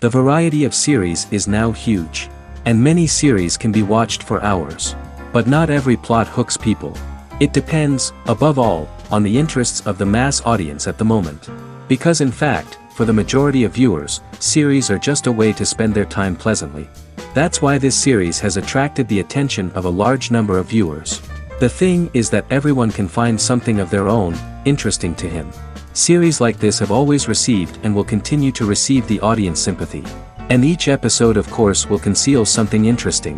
The variety of series is now huge. And many series can be watched for hours. But not every plot hooks people. It depends, above all, on the interests of the mass audience at the moment. Because in fact, for the majority of viewers, series are just a way to spend their time pleasantly. That's why this series has attracted the attention of a large number of viewers. The thing is that everyone can find something of their own, interesting to him. Series like this have always received and will continue to receive the audience sympathy. And each episode of course will conceal something interesting.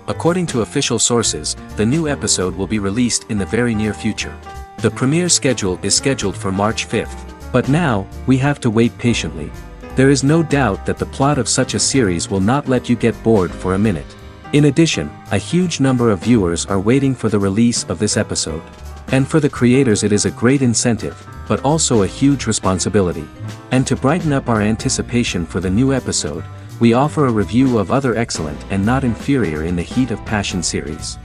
According to official sources, the new episode will be released in the very near future. The premiere schedule is scheduled for March 5th. But now, we have to wait patiently. There is no doubt that the plot of such a series will not let you get bored for a minute. In addition, a huge number of viewers are waiting for the release of this episode. And for the creators it is a great incentive, but also a huge responsibility. And to brighten up our anticipation for the new episode, we offer a review of other excellent and not inferior in the heat of passion series.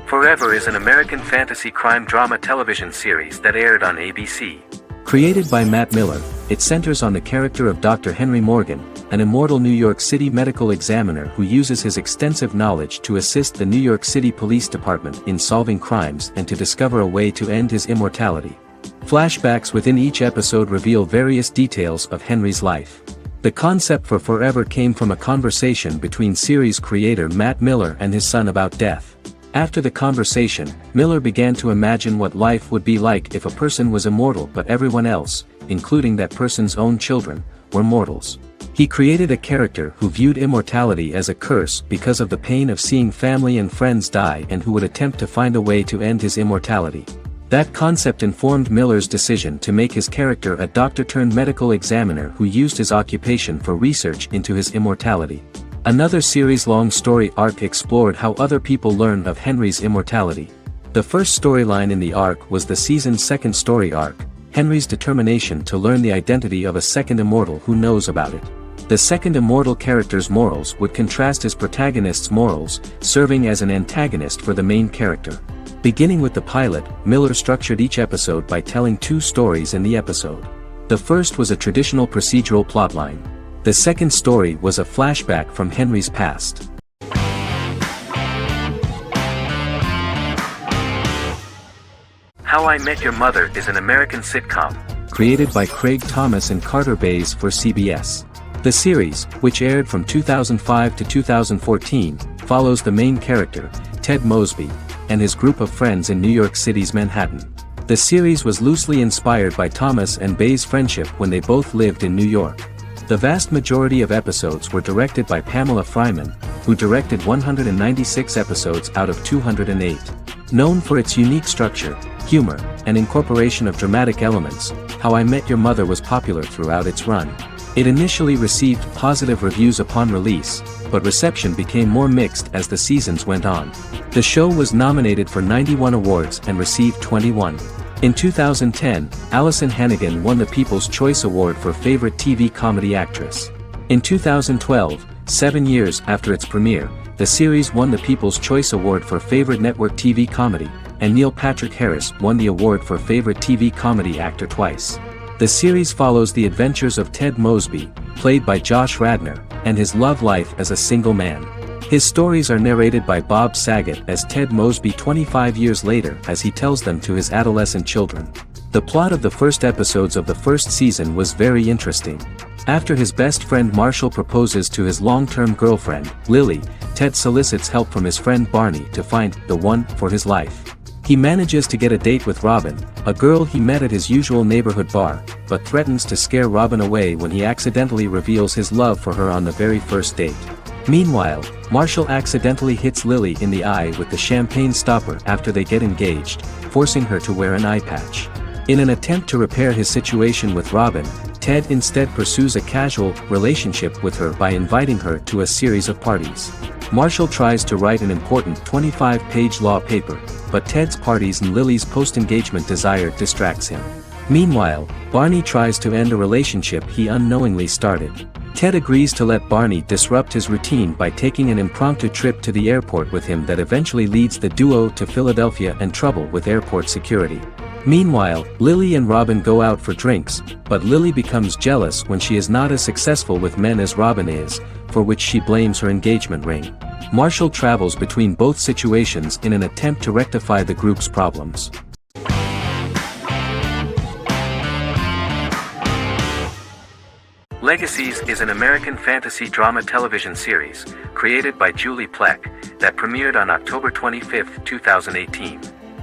Forever is an American fantasy crime drama television series that aired on ABC. Created by Matt Miller, it centers on the character of Dr. Henry Morgan, an immortal New York City medical examiner who uses his extensive knowledge to assist the New York City Police Department in solving crimes and to discover a way to end his immortality. Flashbacks within each episode reveal various details of Henry's life. The concept for Forever came from a conversation between series creator Matt Miller and his son about death. After the conversation, Miller began to imagine what life would be like if a person was immortal but everyone else, including that person's own children, were mortals. He created a character who viewed immortality as a curse because of the pain of seeing family and friends die and who would attempt to find a way to end his immortality. That concept informed Miller's decision to make his character a doctor-turned-medical examiner who used his occupation for research into his immortality. Another series-long story arc explored how other people learn of Henry's immortality. The first storyline in the arc was the season's second story arc, Henry's determination to learn the identity of a second immortal who knows about it. The second immortal character's morals would contrast his protagonist's morals, serving as an antagonist for the main character. Beginning with the pilot, Miller structured each episode by telling two stories in the episode. The first was a traditional procedural plotline. The second story was a flashback from Henry's past. How I Met Your Mother is an American sitcom, created by Craig Thomas and Carter Bays for CBS. The series, which aired from 2005 to 2014, follows the main character, Ted Mosby, and his group of friends in New York City's Manhattan. The series was loosely inspired by Thomas and Bays' friendship when they both lived in New York. The vast majority of episodes were directed by Pamela Fryman, who directed 196 episodes out of 208. Known for its unique structure, humor, and incorporation of dramatic elements, How I Met Your Mother was popular throughout its run. It initially received positive reviews upon release, but reception became more mixed as the seasons went on. The show was nominated for 91 awards and received 21. In 2010, Allison Hannigan won the People's Choice Award for Favorite TV Comedy Actress. In 2012, 7 years after its premiere, the series won the People's Choice Award for Favorite Network TV Comedy, and Neil Patrick Harris won the award for Favorite TV Comedy Actor twice. The series follows the adventures of Ted Mosby, played by Josh Radnor, and his love life as a single man. His stories are narrated by Bob Saget as Ted Mosby 25 years later as he tells them to his adolescent children. The plot of the first episodes of the first season was very interesting. After his best friend Marshall proposes to his long-term girlfriend, Lily, Ted solicits help from his friend Barney to find the one for his life. He manages to get a date with Robin, a girl he met at his usual neighborhood bar, but threatens to scare Robin away when he accidentally reveals his love for her on the very first date. Meanwhile, Marshall accidentally hits Lily in the eye with the champagne stopper after they get engaged, forcing her to wear an eye patch. In an attempt to repair his situation with Robin, Ted instead pursues a casual relationship with her by inviting her to a series of parties. Marshall tries to write an important 25-page law paper, but Ted's parties and Lily's post-engagement desire distracts him. Meanwhile, Barney tries to end a relationship he unknowingly started. Ted agrees to let Barney disrupt his routine by taking an impromptu trip to the airport with him that eventually leads the duo to Philadelphia and trouble with airport security. Meanwhile, Lily and Robin go out for drinks, but Lily becomes jealous when she is not as successful with men as Robin is, for which she blames her engagement ring. Marshall travels between both situations in an attempt to rectify the group's problems. Legacies is an American fantasy drama television series, created by Julie Plec, that premiered on October 25, 2018.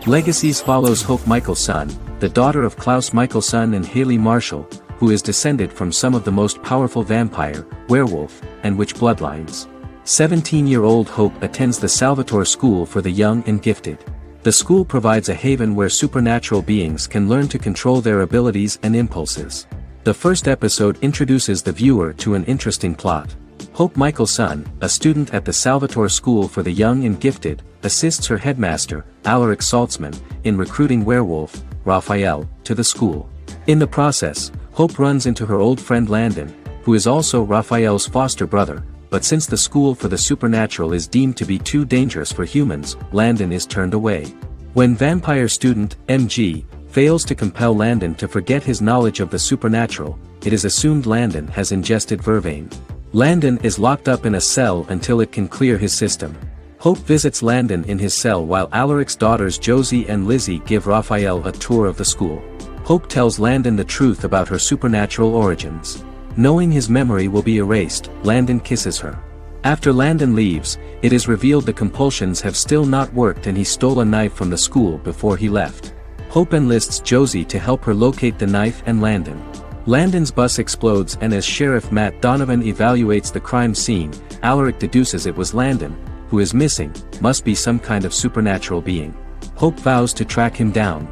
Legacies follows Hope Michelson, the daughter of Klaus Michelson and Haley Marshall, who is descended from some of the most powerful vampire, werewolf, and witch bloodlines. 17-year-old Hope attends the Salvatore School for the Young and Gifted. The school provides a haven where supernatural beings can learn to control their abilities and impulses. The first episode introduces the viewer to an interesting plot. Hope Michelson, a student at the Salvatore School for the Young and Gifted, assists her headmaster, Alaric Saltzman, in recruiting werewolf, Raphael, to the school. In the process, Hope runs into her old friend Landon, who is also Raphael's foster brother, but since the school for the supernatural is deemed to be too dangerous for humans, Landon is turned away. When vampire student, MG, fails to compel Landon to forget his knowledge of the supernatural, it is assumed Landon has ingested vervain. Landon is locked up in a cell until it can clear his system. Hope visits Landon in his cell while Alaric's daughters Josie and Lizzie give Raphael a tour of the school. Hope tells Landon the truth about her supernatural origins. Knowing his memory will be erased, Landon kisses her. After Landon leaves, it is revealed the compulsions have still not worked and he stole a knife from the school before he left. Hope enlists Josie to help her locate the knife and Landon. Landon's bus explodes and as Sheriff Matt Donovan evaluates the crime scene, Alaric deduces it was Landon, who is missing, must be some kind of supernatural being. Hope vows to track him down.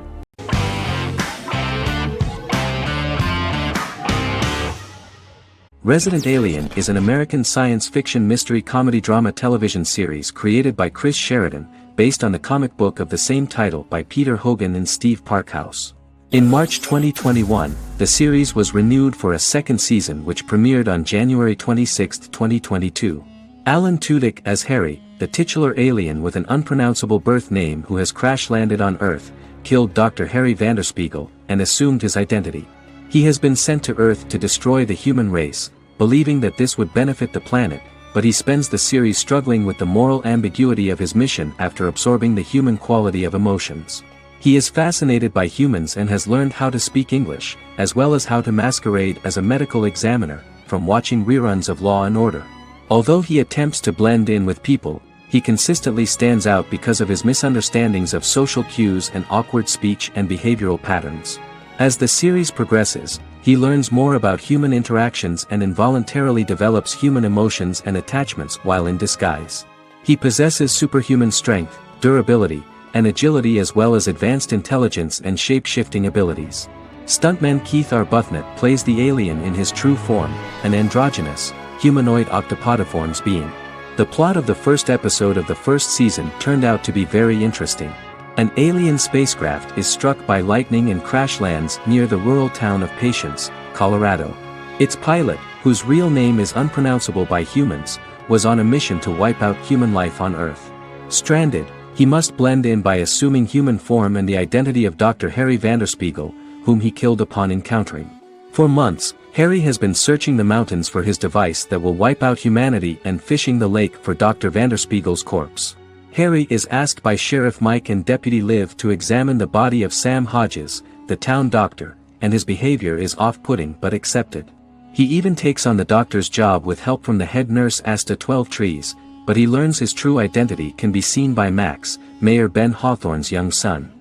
Resident Alien is an American science fiction mystery comedy drama television series created by Chris Sheridan, based on the comic book of the same title by Peter Hogan and Steve Parkhouse. In March 2021, the series was renewed for a second season which premiered on January 26, 2022. Alan Tudyk as Harry, the titular alien with an unpronounceable birth name who has crash-landed on Earth, killed Dr. Harry Vanderspiegel, and assumed his identity. He has been sent to Earth to destroy the human race, believing that this would benefit the planet, but he spends the series struggling with the moral ambiguity of his mission after absorbing the human quality of emotions. He is fascinated by humans and has learned how to speak English, as well as how to masquerade as a medical examiner, from watching reruns of Law & Order. Although he attempts to blend in with people, he consistently stands out because of his misunderstandings of social cues and awkward speech and behavioral patterns. As the series progresses, he learns more about human interactions and involuntarily develops human emotions and attachments while in disguise. He possesses superhuman strength, durability, and agility as well as advanced intelligence and shape-shifting abilities. Stuntman Keith Arbuthnot plays the alien in his true form, an androgynous, humanoid octopodiforms being. The plot of the first episode of the first season turned out to be very interesting. An alien spacecraft is struck by lightning and crash lands near the rural town of Patience, Colorado. Its pilot, whose real name is unpronounceable by humans, was on a mission to wipe out human life on Earth. Stranded, he must blend in by assuming human form and the identity of Dr. Harry Vanderspiegel, whom he killed upon encountering. For months, Harry has been searching the mountains for his device that will wipe out humanity and fishing the lake for Dr. Vanderspiegel's corpse. Harry is asked by Sheriff Mike and Deputy Liv to examine the body of Sam Hodges, the town doctor, and his behavior is off-putting but accepted. He even takes on the doctor's job with help from the head nurse Asta 12 Trees, but he learns his true identity can be seen by Max, Mayor Ben Hawthorne's young son.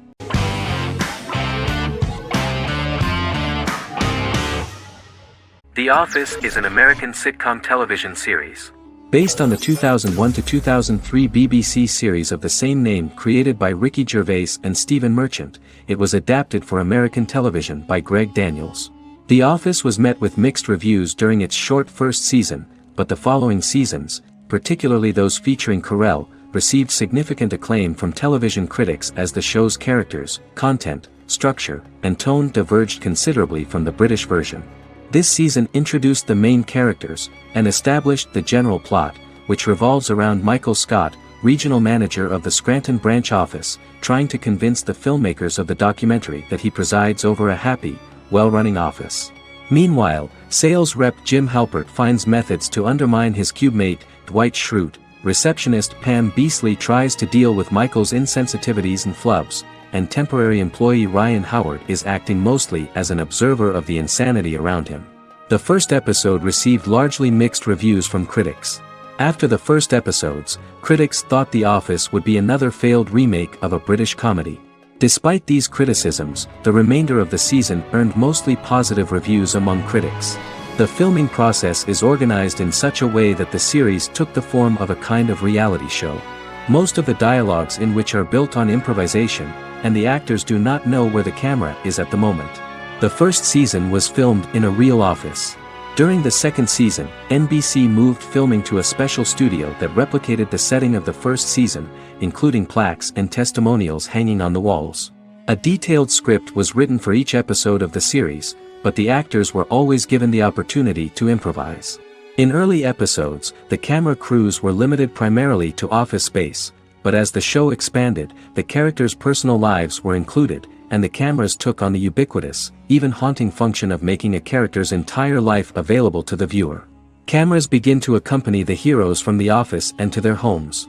The Office is an American sitcom television series. Based on the 2001 to 2003 BBC series of the same name created by Ricky Gervais and Stephen Merchant, it was adapted for American television by Greg Daniels. The Office was met with mixed reviews during its short first season, but the following seasons, particularly those featuring Carell, received significant acclaim from television critics as the show's characters, content, structure, and tone diverged considerably from the British version. This season introduced the main characters, and established the general plot, which revolves around Michael Scott, regional manager of the Scranton branch office, trying to convince the filmmakers of the documentary that he presides over a happy, well-running office. Meanwhile, sales rep Jim Halpert finds methods to undermine his cube-mate, Dwight Schrute. Receptionist Pam Beasley tries to deal with Michael's insensitivities and flubs, and temporary employee Ryan Howard is acting mostly as an observer of the insanity around him. The first episode received largely mixed reviews from critics. After the first episodes, critics thought The Office would be another failed remake of a British comedy. Despite these criticisms, the remainder of the season earned mostly positive reviews among critics. The filming process is organized in such a way that the series took the form of a kind of reality show. Most of the dialogues in which are built on improvisation, and the actors do not know where the camera is at the moment. The first season was filmed in a real office. During the second season, NBC moved filming to a special studio that replicated the setting of the first season, including plaques and testimonials hanging on the walls. A detailed script was written for each episode of the series, but the actors were always given the opportunity to improvise. In early episodes, the camera crews were limited primarily to office space, but as the show expanded, the characters' personal lives were included, and the cameras took on the ubiquitous, even haunting function of making a character's entire life available to the viewer. Cameras begin to accompany the heroes from the office and to their homes.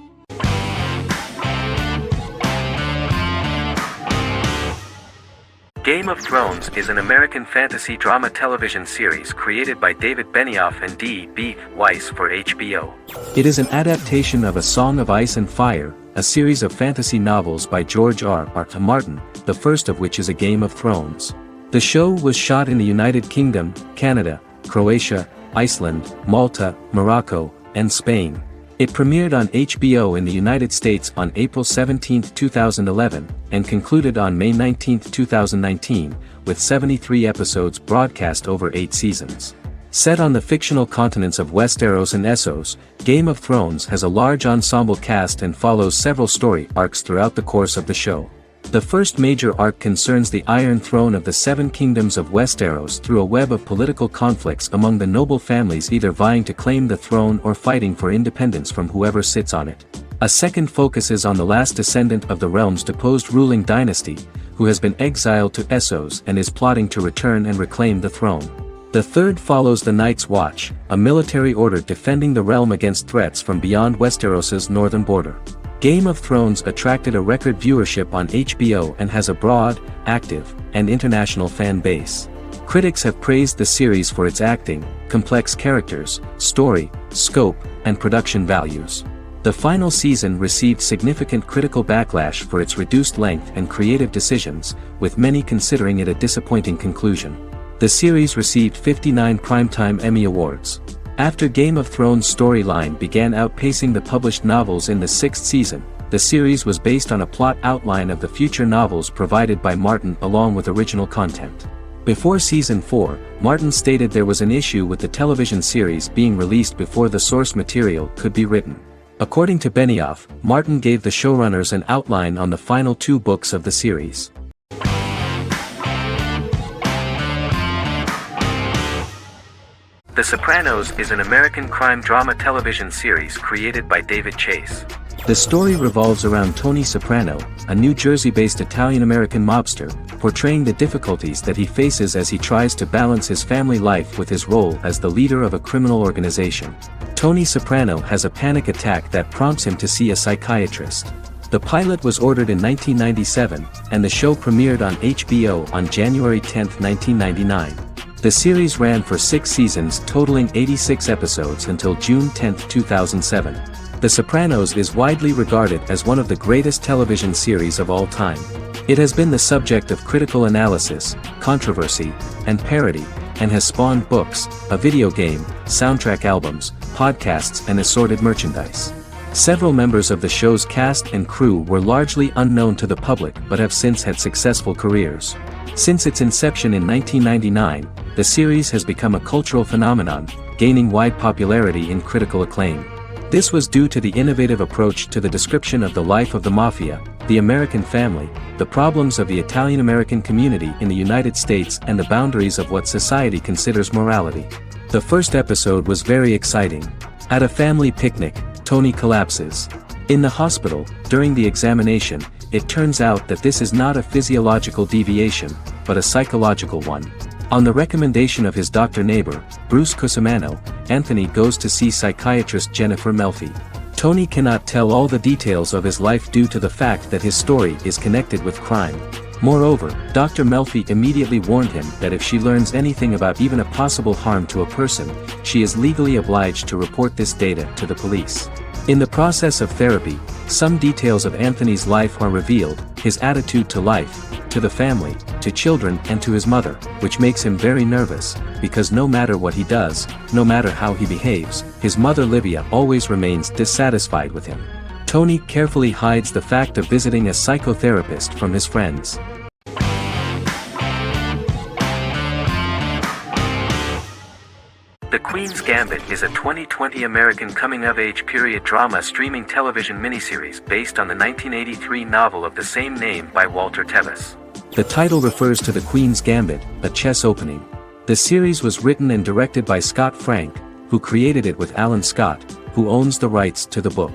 Game of Thrones is an American fantasy drama television series created by David Benioff and D.B. Weiss for HBO. It is an adaptation of A Song of Ice and Fire, a series of fantasy novels by George R.R. Martin, the first of which is A Game of Thrones. The show was shot in the United Kingdom, Canada, Croatia, Iceland, Malta, Morocco, and Spain. It premiered on HBO in the United States on April 17, 2011, and concluded on May 19, 2019, with 73 episodes broadcast over 8 seasons. Set on the fictional continents of Westeros and Essos, Game of Thrones has a large ensemble cast and follows several story arcs throughout the course of the show. The first major arc concerns the Iron Throne of the Seven Kingdoms of Westeros through a web of political conflicts among the noble families either vying to claim the throne or fighting for independence from whoever sits on it. A second focuses on the last descendant of the realm's deposed ruling dynasty, who has been exiled to Essos and is plotting to return and reclaim the throne. The third follows the Night's Watch, a military order defending the realm against threats from beyond Westeros's northern border. Game of Thrones attracted a record viewership on HBO and has a broad, active, and international fan base. Critics have praised the series for its acting, complex characters, story, scope, and production values. The final season received significant critical backlash for its reduced length and creative decisions, with many considering it a disappointing conclusion. The series received 59 Primetime Emmy Awards. After Game of Thrones' storyline began outpacing the published novels in the sixth season, the series was based on a plot outline of the future novels provided by Martin along with original content. Before Season 4, Martin stated there was an issue with the television series being released before the source material could be written. According to Benioff, Martin gave the showrunners an outline on the final 2 books of the series. The Sopranos is an American crime drama television series created by David Chase. The story revolves around Tony Soprano, a New Jersey-based Italian-American mobster, portraying the difficulties that he faces as he tries to balance his family life with his role as the leader of a criminal organization. Tony Soprano has a panic attack that prompts him to see a psychiatrist. The pilot was ordered in 1997, and the show premiered on HBO on January 10, 1999. The series ran for 6 seasons totaling 86 episodes until June 10, 2007. The Sopranos is widely regarded as one of the greatest television series of all time. It has been the subject of critical analysis, controversy, and parody, and has spawned books, a video game, soundtrack albums, podcasts and assorted merchandise. Several members of the show's cast and crew were largely unknown to the public but have since had successful careers. Since its inception in 1999, the series has become a cultural phenomenon, gaining wide popularity and critical acclaim. This was due to the innovative approach to the description of the life of the mafia, the American family, the problems of the Italian-American community in the United States and the boundaries of what society considers morality. The first episode was very exciting. At a family picnic, Tony collapses. In the hospital, during the examination, it turns out that this is not a physiological deviation, but a psychological one. On the recommendation of his doctor neighbor, Bruce Cusimano, Anthony goes to see psychiatrist Jennifer Melfi. Tony cannot tell all the details of his life due to the fact that his story is connected with crime. Moreover, Dr. Melfi immediately warned him that if she learns anything about even a possible harm to a person, she is legally obliged to report this data to the police. In the process of therapy, some details of Anthony's life are revealed, his attitude to life, to the family, to children and to his mother, which makes him very nervous, because no matter what he does, no matter how he behaves, his mother Livia always remains dissatisfied with him. Tony carefully hides the fact of visiting a psychotherapist from his friends. The Queen's Gambit is a 2020 American coming-of-age period drama streaming television miniseries based on the 1983 novel of the same name by Walter Tevis. The title refers to the Queen's Gambit, a chess opening. The series was written and directed by Scott Frank, who created it with Alan Scott, who owns the rights to the book.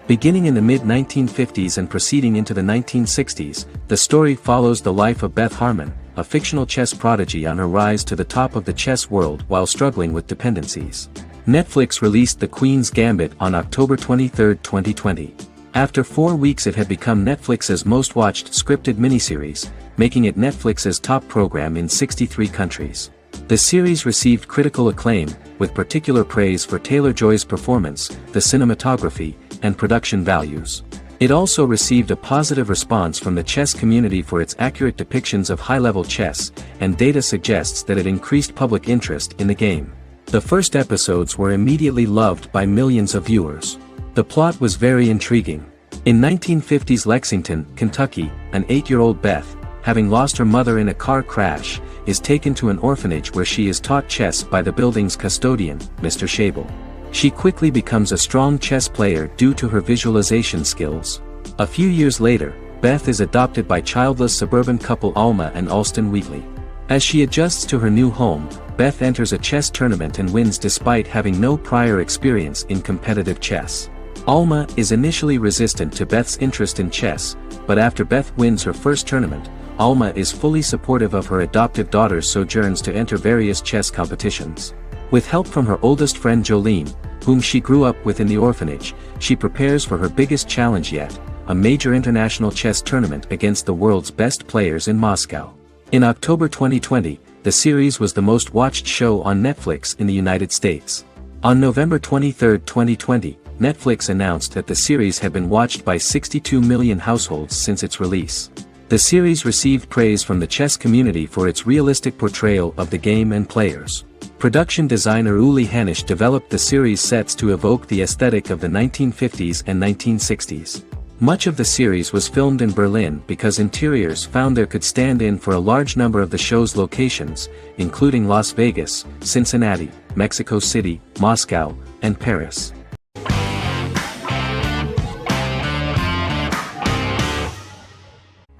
Beginning in the mid-1950s and proceeding into the 1960s, the story follows the life of Beth Harmon, a fictional chess prodigy on her rise to the top of the chess world while struggling with dependencies. Netflix released The Queen's Gambit on October 23, 2020. After 4 weeks it had become Netflix's most watched scripted miniseries, making it Netflix's top program in 63 countries. The series received critical acclaim, with particular praise for Taylor-Joy's performance, the cinematography, and production values. It also received a positive response from the chess community for its accurate depictions of high-level chess, and data suggests that it increased public interest in the game. The first episodes were immediately loved by millions of viewers. The plot was very intriguing. In 1950s Lexington, Kentucky, an 8-year-old Beth, having lost her mother in a car crash, is taken to an orphanage where she is taught chess by the building's custodian, Mr. Schabel. She quickly becomes a strong chess player due to her visualization skills. A few years later, Beth is adopted by childless suburban couple Alma and Alston Wheatley. As she adjusts to her new home, Beth enters a chess tournament and wins despite having no prior experience in competitive chess. Alma is initially resistant to Beth's interest in chess, but after Beth wins her first tournament, Alma is fully supportive of her adoptive daughter's sojourns to enter various chess competitions. With help from her oldest friend Jolene, whom she grew up with in the orphanage, she prepares for her biggest challenge yet, a major international chess tournament against the world's best players in Moscow. In October 2020, the series was the most watched show on Netflix in the United States. On November 23, 2020, Netflix announced that the series had been watched by 62 million households since its release. The series received praise from the chess community for its realistic portrayal of the game and players. Production designer Uli Hanisch developed the series sets to evoke the aesthetic of the 1950s and 1960s. Much of the series was filmed in Berlin because interiors found there could stand in for a large number of the show's locations, including Las Vegas, Cincinnati, Mexico City, Moscow, and Paris.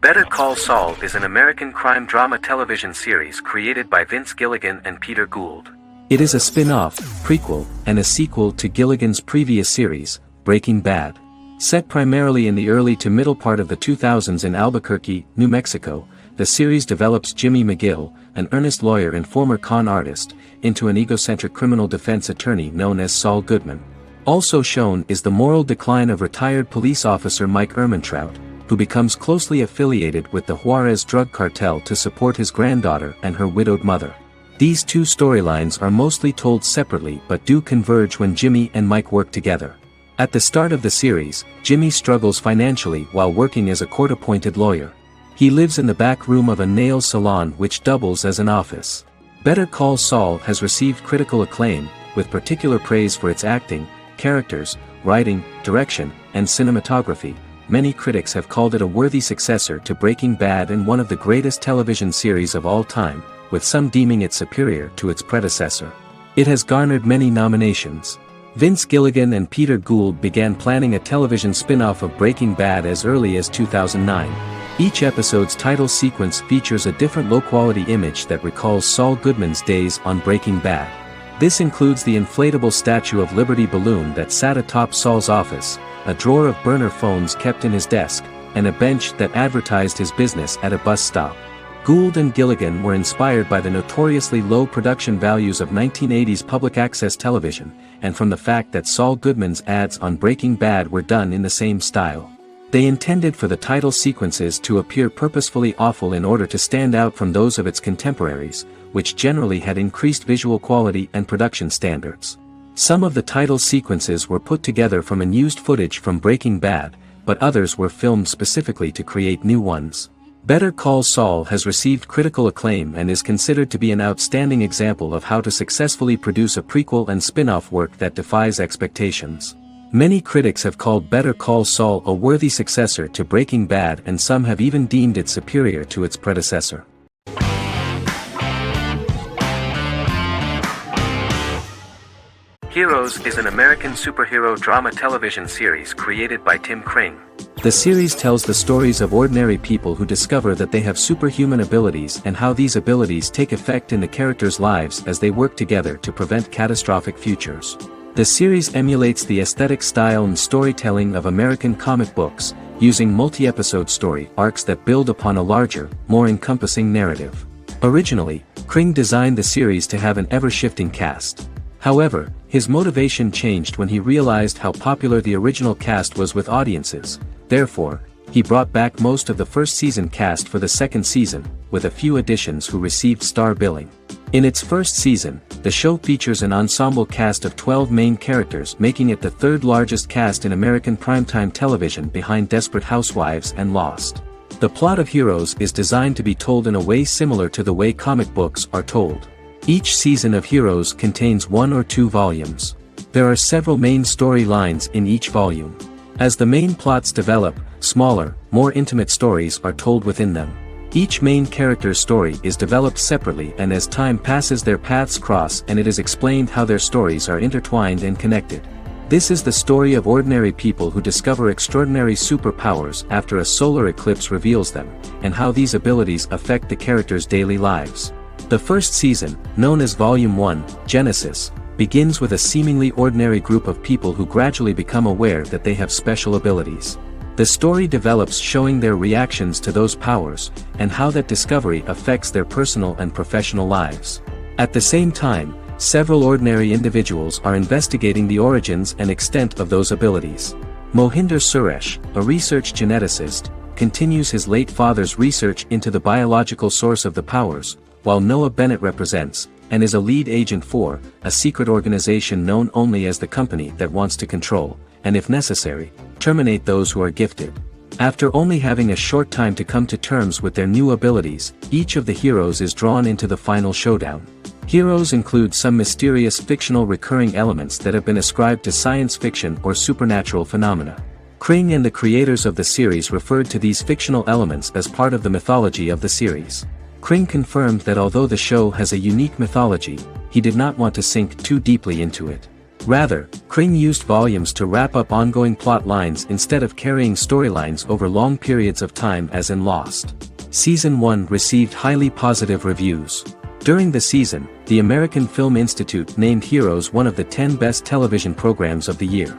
Better Call Saul is an American crime drama television series created by Vince Gilligan and Peter Gould. It is a spin-off, prequel, and a sequel to Gilligan's previous series, Breaking Bad. Set primarily in the early to middle part of the 2000s in Albuquerque, New Mexico, the series develops Jimmy McGill, an earnest lawyer and former con artist, into an egocentric criminal defense attorney known as Saul Goodman. Also shown is the moral decline of retired police officer Mike Ehrmantraut, who becomes closely affiliated with the Juarez drug cartel to support his granddaughter and her widowed mother. These two storylines are mostly told separately but do converge when Jimmy and Mike work together. At the start of the series, Jimmy struggles financially while working as a court-appointed lawyer. He lives in the back room of a nail salon which doubles as an office. Better Call Saul has received critical acclaim, with particular praise for its acting, characters, writing, direction, and cinematography. Many critics have called it a worthy successor to Breaking Bad and one of the greatest television series of all time, with some deeming it superior to its predecessor. It has garnered many nominations. Vince Gilligan and Peter Gould began planning a television spin-off of Breaking Bad as early as 2009. Each episode's title sequence features a different low-quality image that recalls Saul Goodman's days on Breaking Bad. This includes the inflatable Statue of Liberty balloon that sat atop Saul's office, a drawer of burner phones kept in his desk, and a bench that advertised his business at a bus stop. Gould and Gilligan were inspired by the notoriously low production values of 1980s public access television, and from the fact that Saul Goodman's ads on Breaking Bad were done in the same style. They intended for the title sequences to appear purposefully awful in order to stand out from those of its contemporaries, which generally had increased visual quality and production standards. Some of the title sequences were put together from unused footage from Breaking Bad, but others were filmed specifically to create new ones. Better Call Saul has received critical acclaim and is considered to be an outstanding example of how to successfully produce a prequel and spin-off work that defies expectations. Many critics have called Better Call Saul a worthy successor to Breaking Bad, and some have even deemed it superior to its predecessor. Heroes is an American superhero drama television series created by Tim Kring. The series tells the stories of ordinary people who discover that they have superhuman abilities and how these abilities take effect in the characters' lives as they work together to prevent catastrophic futures. The series emulates the aesthetic style and storytelling of American comic books, using multi-episode story arcs that build upon a larger, more encompassing narrative. Originally, Kring designed the series to have an ever-shifting cast. However, his motivation changed when he realized how popular the original cast was with audiences. Therefore, he brought back most of the first season cast for the second season, with a few additions who received star billing. In its first season, the show features an ensemble cast of 12 main characters, making it the third largest cast in American primetime television behind Desperate Housewives and Lost. The plot of Heroes is designed to be told in a way similar to the way comic books are told. Each season of Heroes contains 1 or 2 volumes. There are several main storylines in each volume. As the main plots develop, smaller, more intimate stories are told within them. Each main character's story is developed separately, and as time passes their paths cross and it is explained how their stories are intertwined and connected. This is the story of ordinary people who discover extraordinary superpowers after a solar eclipse reveals them, and how these abilities affect the characters' daily lives. The first season, known as Volume 1, Genesis, begins with a seemingly ordinary group of people who gradually become aware that they have special abilities. The story develops showing their reactions to those powers, and how that discovery affects their personal and professional lives. At the same time, several ordinary individuals are investigating the origins and extent of those abilities. Mohinder Suresh, a research geneticist, continues his late father's research into the biological source of the powers, while Noah Bennett represents, and is a lead agent for, a secret organization known only as the Company that wants to control, and if necessary, terminate those who are gifted. After only having a short time to come to terms with their new abilities, each of the heroes is drawn into the final showdown. Heroes include some mysterious fictional recurring elements that have been ascribed to science fiction or supernatural phenomena. Kring and the creators of the series referred to these fictional elements as part of the mythology of the series. Kring confirmed that although the show has a unique mythology, he did not want to sink too deeply into it. Rather, Kring used volumes to wrap up ongoing plot lines instead of carrying storylines over long periods of time as in Lost. Season 1 received highly positive reviews. During the season, the American Film Institute named Heroes one of the 10 best television programs of the year.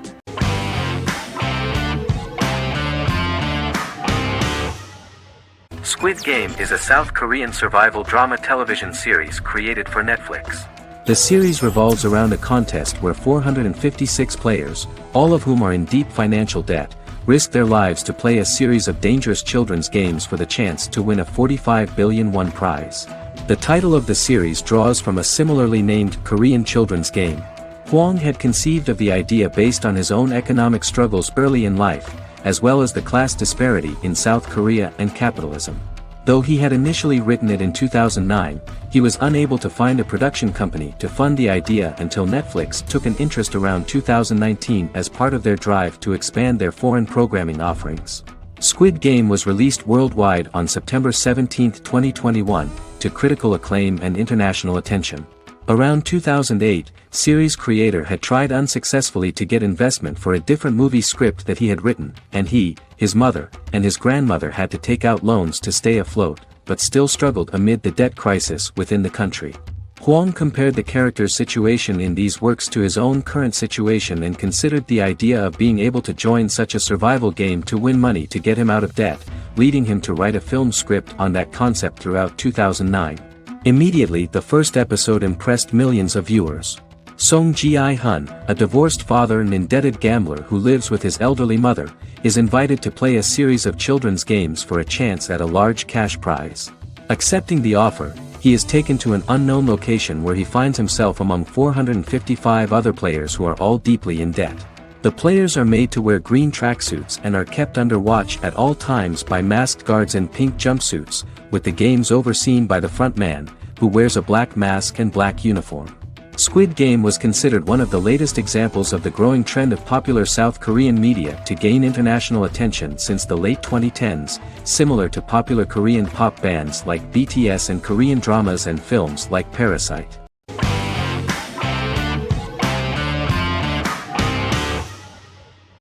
Squid Game is a South Korean survival drama television series created for Netflix. The series revolves around a contest where 456 players, all of whom are in deep financial debt, risk their lives to play a series of dangerous children's games for the chance to win a 45 billion won prize. The title of the series draws from a similarly named Korean children's game. Hwang had conceived of the idea based on his own economic struggles early in life, as well as the class disparity in South Korea and capitalism. Though he had initially written it in 2009, he was unable to find a production company to fund the idea until Netflix took an interest around 2019 as part of their drive to expand their foreign programming offerings. Squid Game was released worldwide on September 17, 2021, to critical acclaim and international attention. Around 2008, series creator had tried unsuccessfully to get investment for a different movie script that he had written, and he, his mother, and his grandmother had to take out loans to stay afloat, but still struggled amid the debt crisis within the country. Huang compared the character's situation in these works to his own current situation and considered the idea of being able to join such a survival game to win money to get him out of debt, leading him to write a film script on that concept throughout 2009. Immediately the first episode impressed millions of viewers. Song Ji-hun, a divorced father and indebted gambler who lives with his elderly mother, is invited to play a series of children's games for a chance at a large cash prize. Accepting the offer, he is taken to an unknown location where he finds himself among 455 other players who are all deeply in debt. The players are made to wear green tracksuits and are kept under watch at all times by masked guards in pink jumpsuits, with the games overseen by the front man, who wears a black mask and black uniform. Squid Game was considered one of the latest examples of the growing trend of popular South Korean media to gain international attention since the late 2010s, similar to popular Korean pop bands like BTS and Korean dramas and films like Parasite.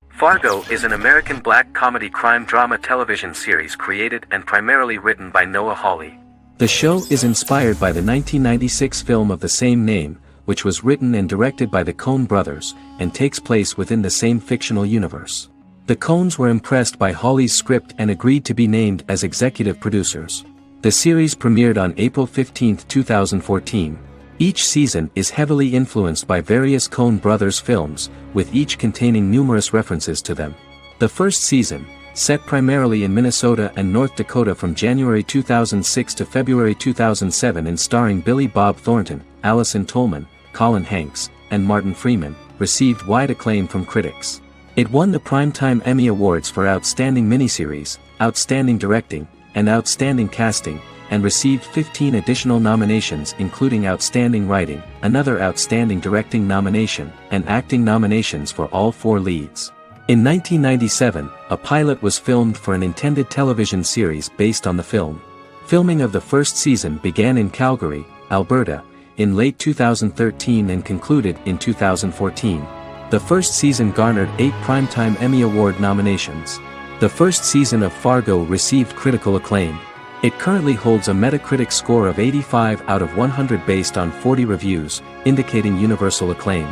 Fargo is an American black comedy crime drama television series created and primarily written by Noah Hawley. The show is inspired by the 1996 film of the same name, which was written and directed by the Coen brothers, and takes place within the same fictional universe. The Coens were impressed by Hawley's script and agreed to be named as executive producers. The series premiered on April 15, 2014. Each season is heavily influenced by various Coen brothers films, with each containing numerous references to them. The first season, set primarily in Minnesota and North Dakota from January 2006 to February 2007 and starring Billy Bob Thornton, Allison Tolman, Colin Hanks, and Martin Freeman, received wide acclaim from critics. It won the Primetime Emmy Awards for Outstanding Miniseries, Outstanding Directing, and Outstanding Casting, and received 15 additional nominations including Outstanding Writing, another Outstanding Directing nomination, and acting nominations for all 4 leads. In 1997, a pilot was filmed for an intended television series based on the film. Filming of the first season began in Calgary, Alberta, in late 2013 and concluded in 2014. The first season garnered 8 Primetime Emmy Award nominations. The first season of Fargo received critical acclaim. It currently holds a Metacritic score of 85 out of 100 based on 40 reviews, indicating universal acclaim.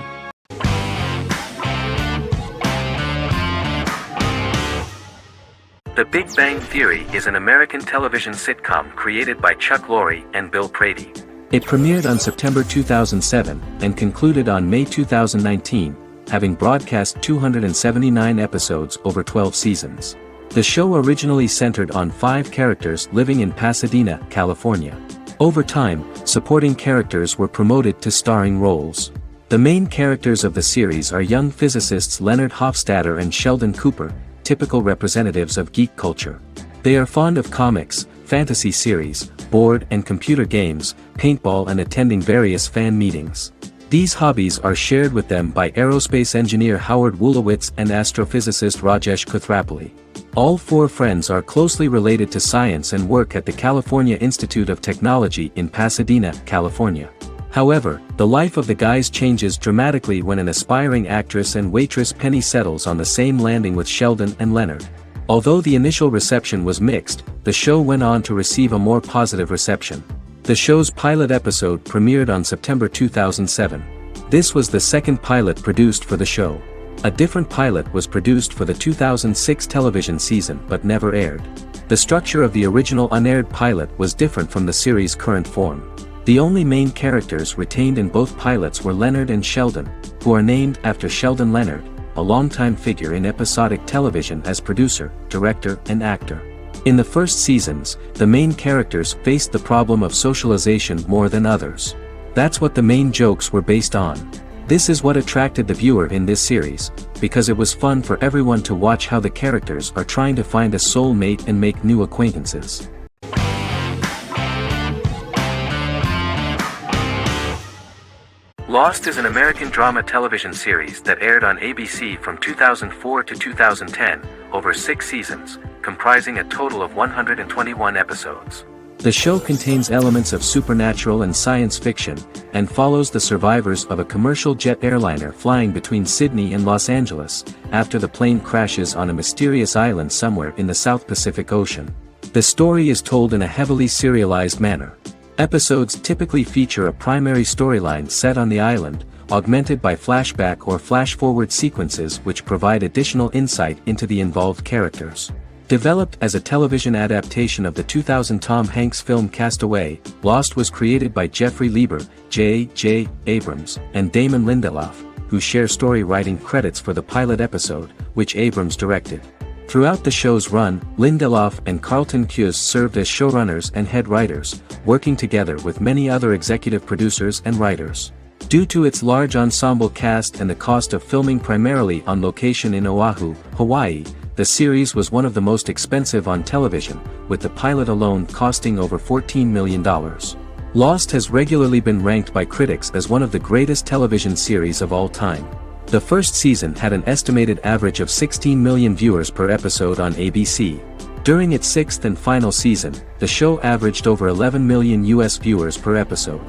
The Big Bang Theory is an American television sitcom created by Chuck Lorre and Bill Prady. It premiered on September 2007 and concluded on May 2019, having broadcast 279 episodes over 12 seasons. The show originally centered on 5 characters living in Pasadena, California. Over time, supporting characters were promoted to starring roles. The main characters of the series are young physicists Leonard Hofstadter and Sheldon Cooper, typical representatives of geek culture. They are fond of comics, fantasy series, board and computer games, paintball and attending various fan meetings. These hobbies are shared with them by aerospace engineer Howard Wolowitz and astrophysicist Rajesh Kuthrapalli. All 4 friends are closely related to science and work at the California Institute of Technology in Pasadena, California. However, the life of the guys changes dramatically when an aspiring actress and waitress Penny settles on the same landing with Sheldon and Leonard. Although the initial reception was mixed, the show went on to receive a more positive reception. The show's pilot episode premiered on September 2007. This was the second pilot produced for the show. A different pilot was produced for the 2006 television season but never aired. The structure of the original unaired pilot was different from the series' current form. The only main characters retained in both pilots were Leonard and Sheldon, who are named after Sheldon Leonard, a longtime figure in episodic television as producer, director, and actor. In the first seasons, the main characters faced the problem of socialization more than others. That's what the main jokes were based on. This is what attracted the viewer in this series, because it was fun for everyone to watch how the characters are trying to find a soulmate and make new acquaintances. Lost is an American drama television series that aired on ABC from 2004 to 2010, over 6 seasons, comprising a total of 121 episodes. The show contains elements of supernatural and science fiction, and follows the survivors of a commercial jet airliner flying between Sydney and Los Angeles, after the plane crashes on a mysterious island somewhere in the South Pacific Ocean. The story is told in a heavily serialized manner. Episodes typically feature a primary storyline set on the island, augmented by flashback or flash-forward sequences which provide additional insight into the involved characters. Developed as a television adaptation of the 2000 Tom Hanks film Castaway, Lost was created by Jeffrey Lieber, J.J. Abrams, and Damon Lindelof, who share story writing credits for the pilot episode, which Abrams directed. Throughout the show's run, Lindelof and Carlton Cuse served as showrunners and head writers, working together with many other executive producers and writers. Due to its large ensemble cast and the cost of filming primarily on location in Oahu, Hawaii, the series was one of the most expensive on television, with the pilot alone costing over $14 million. Lost has regularly been ranked by critics as one of the greatest television series of all time. The first season had an estimated average of 16 million viewers per episode on ABC. During its sixth and final season, the show averaged over 11 million US viewers per episode.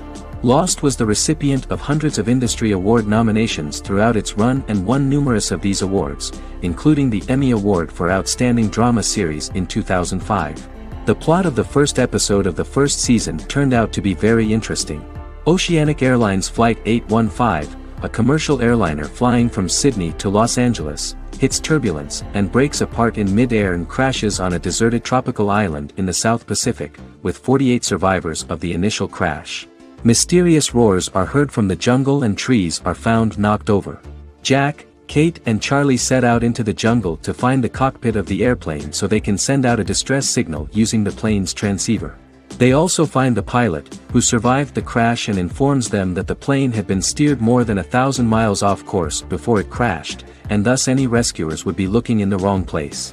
Lost was the recipient of hundreds of industry award nominations throughout its run and won numerous of these awards, including the Emmy Award for Outstanding Drama Series in 2005. The plot of the first episode of the first season turned out to be very interesting. Oceanic Airlines Flight 815, a commercial airliner flying from Sydney to Los Angeles, hits turbulence and breaks apart in mid-air and crashes on a deserted tropical island in the South Pacific, with 48 survivors of the initial crash. Mysterious roars are heard from the jungle and trees are found knocked over. Jack, Kate and Charlie set out into the jungle to find the cockpit of the airplane so they can send out a distress signal using the plane's transceiver. They also find the pilot, who survived the crash and informs them that the plane had been steered more than 1,000 miles off course before it crashed, and thus any rescuers would be looking in the wrong place.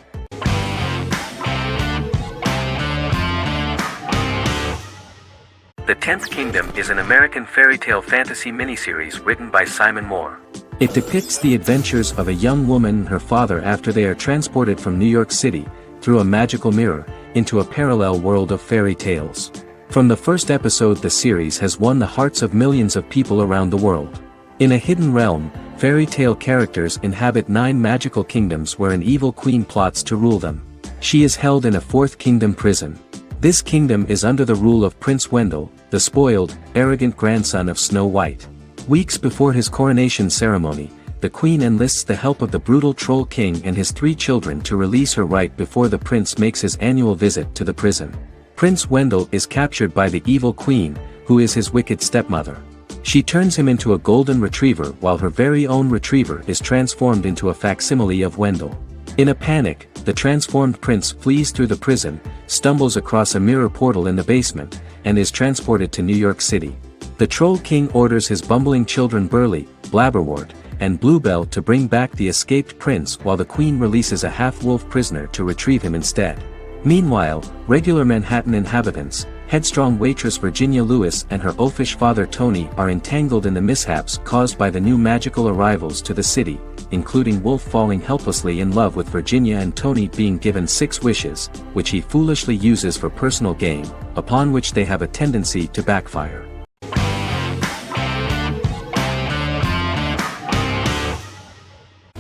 The Tenth Kingdom is an American fairy tale fantasy miniseries written by Simon Moore. It depicts the adventures of a young woman and her father after they are transported from New York City, through a magical mirror, into a parallel world of fairy tales. From the first episode, the series has won the hearts of millions of people around the world. In a hidden realm, fairy tale characters inhabit 9 magical kingdoms where an evil queen plots to rule them. She is held in a 4th kingdom prison. This kingdom is under the rule of Prince Wendell, the spoiled, arrogant grandson of Snow White. Weeks before his coronation ceremony, the queen enlists the help of the brutal Troll King and his 3 children to release her right before the prince makes his annual visit to the prison. Prince Wendell is captured by the evil queen, who is his wicked stepmother. She turns him into a golden retriever while her very own retriever is transformed into a facsimile of Wendell. In a panic, the transformed prince flees through the prison, stumbles across a mirror portal in the basement, and is transported to New York City. The Troll King orders his bumbling children Burley, Blabberwort, and Bluebell to bring back the escaped prince while the queen releases a half-wolf prisoner to retrieve him instead. Meanwhile, regular Manhattan inhabitants, headstrong waitress Virginia Lewis and her oafish father Tony are entangled in the mishaps caused by the new magical arrivals to the city, including Wolf falling helplessly in love with Virginia and Tony being given 6 wishes, which he foolishly uses for personal gain, upon which they have a tendency to backfire.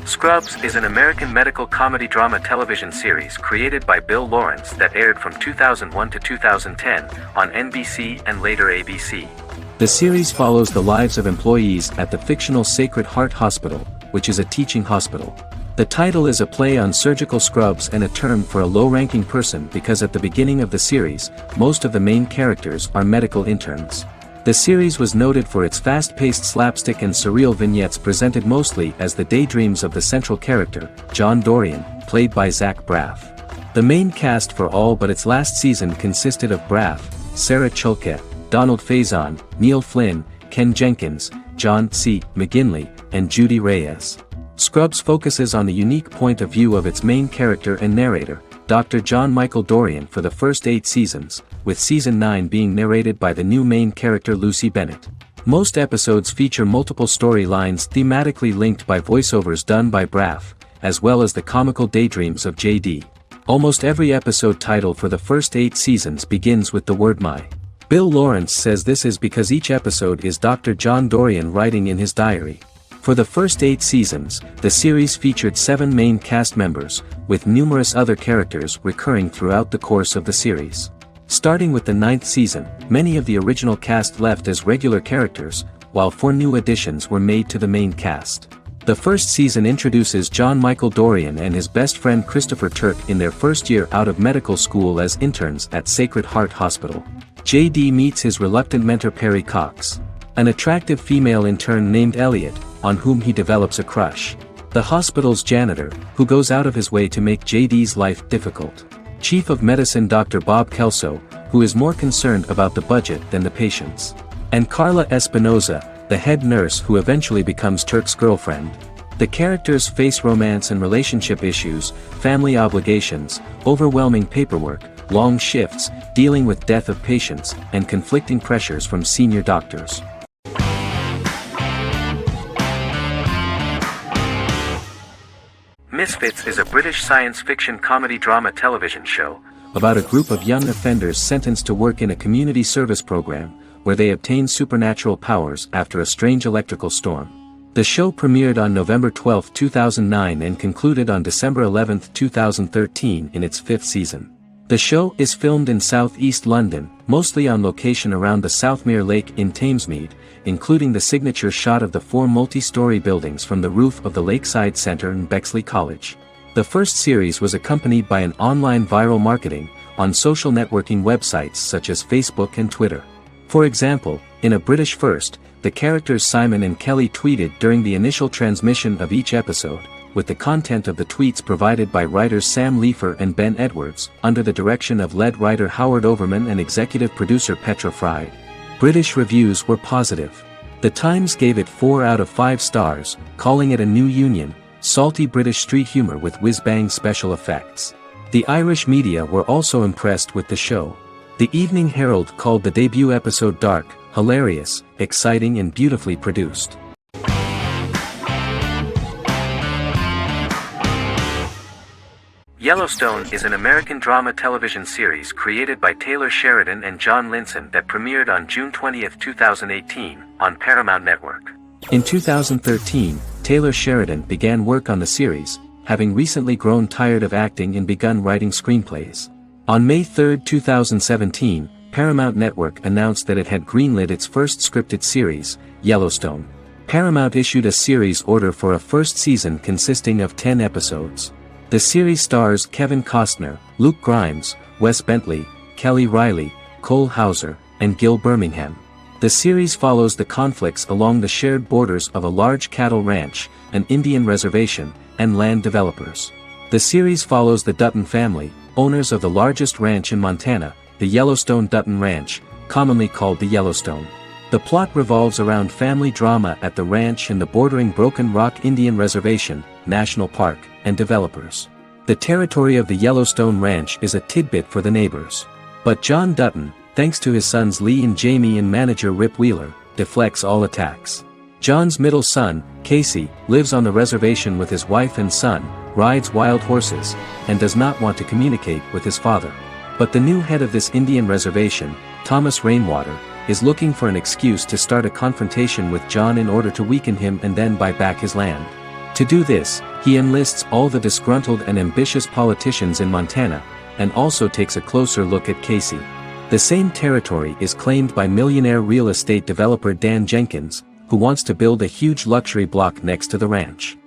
Scrubs is an American medical comedy drama television series created by Bill Lawrence that aired from 2001 to 2010 on NBC and later ABC. The series follows the lives of employees at the fictional Sacred Heart Hospital, which is a teaching hospital. The title is a play on surgical scrubs and a term for a low-ranking person because at the beginning of the series, most of the main characters are medical interns. The series was noted for its fast-paced slapstick and surreal vignettes presented mostly as the daydreams of the central character, John Dorian, played by Zach Braff. The main cast for all but its last season consisted of Braff, Sarah Chalke, Donald Faison, Neil Flynn, Ken Jenkins, John C. McGinley, and Judy Reyes. Scrubs focuses on the unique point of view of its main character and narrator, Dr. John Michael Dorian for the first 8 seasons, with season 9 being narrated by the new main character Lucy Bennett. Most episodes feature multiple storylines thematically linked by voiceovers done by Braff, as well as the comical daydreams of JD. Almost every episode title for the first 8 seasons begins with the word my. Bill Lawrence says this is because each episode is Dr. John Dorian writing in his diary. For the first 8 seasons, the series featured 7 main cast members, with numerous other characters recurring throughout the course of the series. Starting with the 9th season, many of the original cast left as regular characters, while 4 new additions were made to the main cast. The first season introduces John Michael Dorian and his best friend Christopher Turk in their first year out of medical school as interns at Sacred Heart Hospital. JD meets his reluctant mentor Perry Cox, an attractive female intern named Elliot, on whom he develops a crush. The hospital's janitor, who goes out of his way to make JD's life difficult. Chief of Medicine Dr. Bob Kelso, who is more concerned about the budget than the patients. And Carla Espinoza, the head nurse who eventually becomes Turk's girlfriend. The characters face romance and relationship issues, family obligations, overwhelming paperwork, long shifts, dealing with death of patients, and conflicting pressures from senior doctors. Misfits is a British science fiction comedy drama television show about a group of young offenders sentenced to work in a community service program, where they obtain supernatural powers after a strange electrical storm. The show premiered on November 12, 2009 and concluded on December 11, 2013 in its 5th season. The show is filmed in southeast London, mostly on location around the Southmere Lake in Thamesmead, including the signature shot of the 4 multi-story buildings from the roof of the Lakeside Centre in Bexley College. The first series was accompanied by an online viral marketing on social networking websites such as Facebook and Twitter. For example, in a British first, the characters Simon and Kelly tweeted during the initial transmission of each episode, with the content of the tweets provided by writers Sam Leifer and Ben Edwards, under the direction of lead writer Howard Overman and executive producer Petra Fried. British reviews were positive. The Times gave it 4 out of 5 stars, calling it a new union, salty British street humour with whiz-bang special effects. The Irish media were also impressed with the show. The Evening Herald called the debut episode dark, hilarious, exciting and beautifully produced. Yellowstone is an American drama television series created by Taylor Sheridan and John Linson that premiered on June 20, 2018, on Paramount Network. In 2013, Taylor Sheridan began work on the series, having recently grown tired of acting and begun writing screenplays. On May 3, 2017, Paramount Network announced that it had greenlit its first scripted series, Yellowstone. Paramount issued a series order for a first season consisting of 10 episodes. The series stars Kevin Costner, Luke Grimes, Wes Bentley, Kelly Riley, Cole Hauser, and Gil Birmingham. The series follows the conflicts along the shared borders of a large cattle ranch, an Indian reservation, and land developers. The series follows the Dutton family, owners of the largest ranch in Montana, the Yellowstone Dutton Ranch, commonly called the Yellowstone. The plot revolves around family drama at the ranch and the bordering Broken Rock Indian Reservation, National Park, and developers. The territory of the Yellowstone Ranch is a tidbit for the neighbors. But John Dutton, thanks to his sons Lee and Jamie and manager Rip Wheeler, deflects all attacks. John's middle son, Casey, lives on the reservation with his wife and son, rides wild horses, and does not want to communicate with his father. But the new head of this Indian reservation, Thomas Rainwater, is looking for an excuse to start a confrontation with John in order to weaken him and then buy back his land. To do this, he enlists all the disgruntled and ambitious politicians in Montana, and also takes a closer look at Casey. The same territory is claimed by millionaire real estate developer Dan Jenkins, who wants to build a huge luxury block next to the ranch.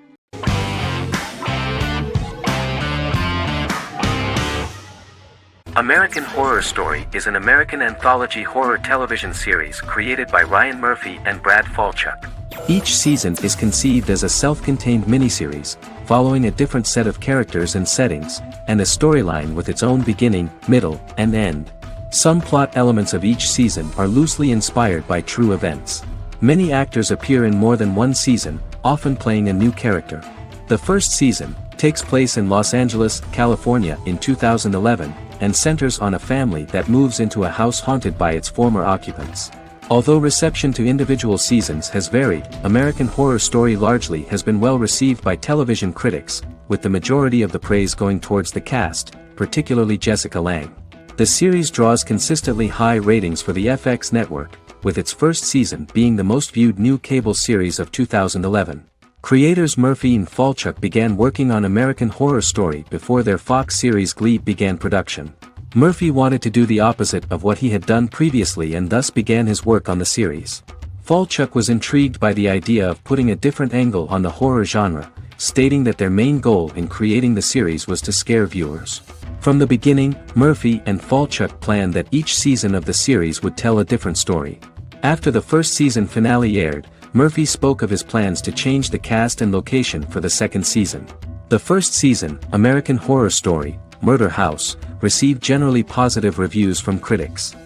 American Horror Story is an American anthology horror television series created by Ryan Murphy and Brad Falchuk. Each season is conceived as a self-contained miniseries, following a different set of characters and settings, and a storyline with its own beginning, middle, and end. Some plot elements of each season are loosely inspired by true events. Many actors appear in more than one season, often playing a new character. The first season takes place in Los Angeles, California in 2011, and centers on a family that moves into a house haunted by its former occupants. Although reception to individual seasons has varied, American Horror Story largely has been well received by television critics, with the majority of the praise going towards the cast, particularly Jessica Lange. The series draws consistently high ratings for the FX network, with its first season being the most viewed new cable series of 2011. Creators Murphy and Falchuk began working on American Horror Story before their Fox series Glee began production. Murphy wanted to do the opposite of what he had done previously and thus began his work on the series. Falchuk was intrigued by the idea of putting a different angle on the horror genre, stating that their main goal in creating the series was to scare viewers. From the beginning, Murphy and Falchuk planned that each season of the series would tell a different story. After the first season finale aired, Murphy spoke of his plans to change the cast and location for the second season. The first season, American Horror Story, Murder House, received generally positive reviews from critics.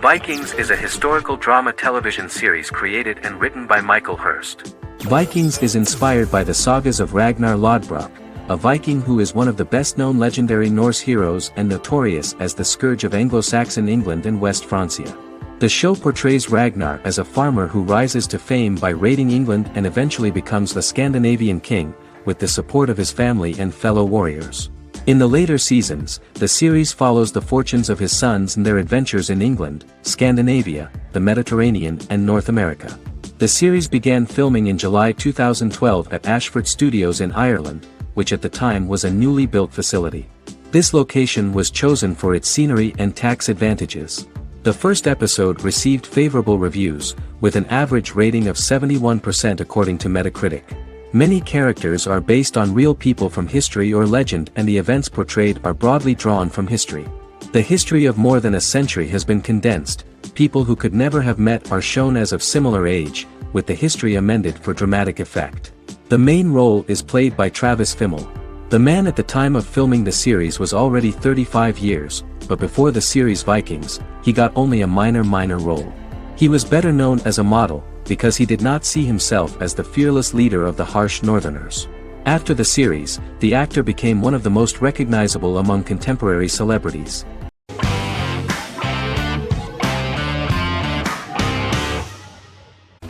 Vikings is a historical drama television series created and written by Michael Hurst. Vikings is inspired by the sagas of Ragnar Lodbrok, a Viking who is one of the best-known legendary Norse heroes and notorious as the scourge of Anglo-Saxon England and West Francia. The show portrays Ragnar as a farmer who rises to fame by raiding England and eventually becomes the Scandinavian king, with the support of his family and fellow warriors. In the later seasons, the series follows the fortunes of his sons and their adventures in England, Scandinavia, the Mediterranean and North America. The series began filming in July 2012 at Ashford Studios in Ireland, which at the time was a newly built facility. This location was chosen for its scenery and tax advantages. The first episode received favorable reviews, with an average rating of 71% according to Metacritic. Many characters are based on real people from history or legend and the events portrayed are broadly drawn from history. The history of more than a century has been condensed, people who could never have met are shown as of similar age, with the history amended for dramatic effect. The main role is played by Travis Fimmel. The man at the time of filming the series was already 35 years, but before the series Vikings, he got only a minor role. He was better known as a model, because he did not see himself as the fearless leader of the harsh Northerners. After the series, the actor became one of the most recognizable among contemporary celebrities.